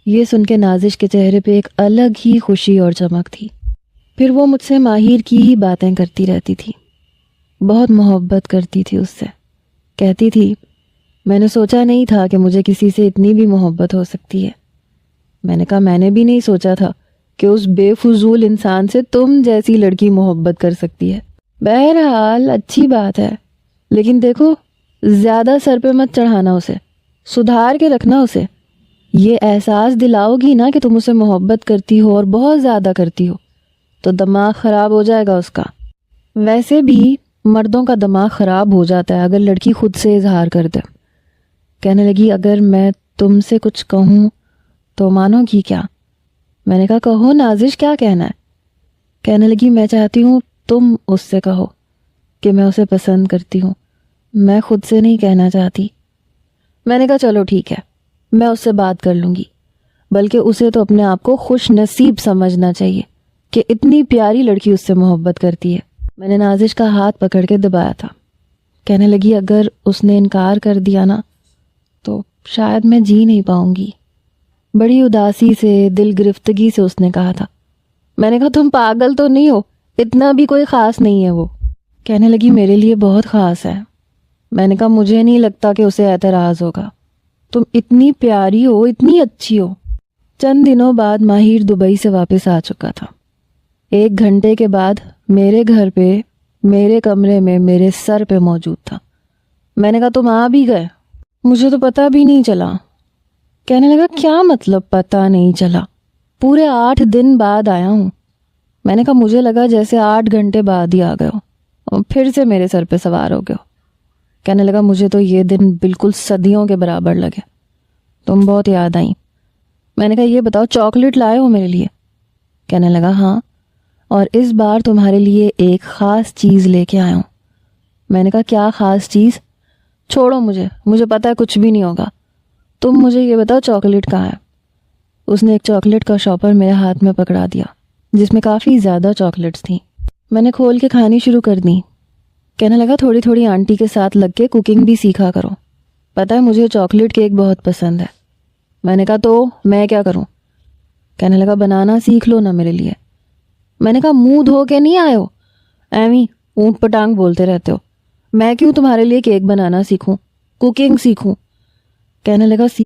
یہ سن کے نازش کے چہرے پہ ایک الگ ہی خوشی اور چمک تھی۔ پھر وہ مجھ سے ماہر کی ہی باتیں کرتی رہتی تھی، بہت محبت کرتی تھی اس سے۔ کہتی تھی میں نے سوچا نہیں تھا کہ مجھے کسی سے اتنی بھی محبت ہو سکتی ہے۔ میں نے کہا میں نے بھی نہیں سوچا تھا کہ اس بے فضول انسان سے تم جیسی لڑکی محبت کر سکتی ہے۔ بہرحال اچھی بات ہے، لیکن دیکھو زیادہ سر پہ مت چڑھانا اسے، سدھار کے رکھنا اسے۔ یہ احساس دلاؤ گی نا کہ تم اسے محبت کرتی ہو اور بہت زیادہ کرتی ہو تو دماغ خراب ہو جائے گا اس کا۔ ویسے بھی مردوں کا دماغ خراب ہو جاتا ہے اگر لڑکی خود سے اظہار کر دے۔ کہنے لگی اگر میں تم سے کچھ کہوں تو مانو گی کیا؟ میں نے کہا کہو نازش، کیا کہنا ہے؟ کہنے لگی میں چاہتی ہوں تم اس سے کہو کہ میں اسے پسند کرتی ہوں، میں خود سے نہیں کہنا چاہتی۔ میں نے کہا چلو ٹھیک ہے، میں اس سے بات کر لوں گی، بلکہ اسے تو اپنے آپ کو خوش نصیب سمجھنا چاہیے کہ اتنی پیاری لڑکی اس سے محبت کرتی ہے۔ میں نے نازش کا ہاتھ پکڑ کے دبایا تھا۔ کہنے لگی اگر اس نے انکار کر دیا نا تو شاید میں جی نہیں پاؤں گی۔ بڑی اداسی سے، دل گرفتگی سے اس نے کہا تھا۔ میں نے کہا تم پاگل تو نہیں ہو، اتنا بھی کوئی خاص نہیں ہے وہ۔ کہنے لگی میرے لیے بہت خاص ہے۔ میں نے کہا مجھے نہیں لگتا کہ اسے اعتراض ہوگا، تم اتنی پیاری ہو، اتنی اچھی ہو۔ چند دنوں بعد ماہر دبئی سے واپس آ چکا تھا۔ 1 گھنٹے کے بعد میرے گھر پہ، میرے کمرے میں میرے سر پہ موجود تھا۔ میں نے کہا تم آ بھی گئے؟ مجھے تو پتہ بھی نہیں چلا۔ کہنے لگا کیا مطلب پتہ نہیں چلا؟ پورے 8 دن بعد آیا ہوں۔ میں نے کہا مجھے لگا جیسے 8 گھنٹے بعد ہی آ گئے ہو اور پھر سے میرے سر پہ سوار ہو گئے ہو۔ کہنے لگا مجھے تو یہ دن بالکل صدیوں کے برابر لگے، تم بہت یاد آئیں۔ میں نے کہا یہ بتاؤ چاکلیٹ لائے ہو میرے لیے؟ کہنے لگا ہاں، اور اس بار تمہارے لیے ایک خاص چیز لے کے آیا ہوں۔ میں نے کہا کیا خاص چیز؟ چھوڑو مجھے پتہ ہے کچھ بھی نہیں ہوگا، تم مجھے یہ بتاؤ چاکلیٹ کہاں ہے؟ اس نے ایک چاکلیٹ کا شاپر میرے ہاتھ میں پکڑا دیا جس میں کافی زیادہ چاکلیٹس تھیں۔ میں نے کھول کے کھانی شروع کر دی۔ کہنے لگا تھوڑی تھوڑی آنٹی کے ساتھ لگ کے کوکنگ بھی سیکھا کرو، پتہ ہے مجھے چاکلیٹ کیک بہت پسند ہے۔ میں نے کہا تو میں کیا کروں؟ کہنے لگا بنانا سیکھ لو نا میرے لیے۔ میں نے کہا منہ دھو کے نہیں آئے ہو؟ ایویں اونٹ پٹانگ بولتے رہتے ہو۔ میں کیوں تمہارے لیے کیک بنانا سیکھوں، کوکنگ سیکھوں؟ کہنے لگا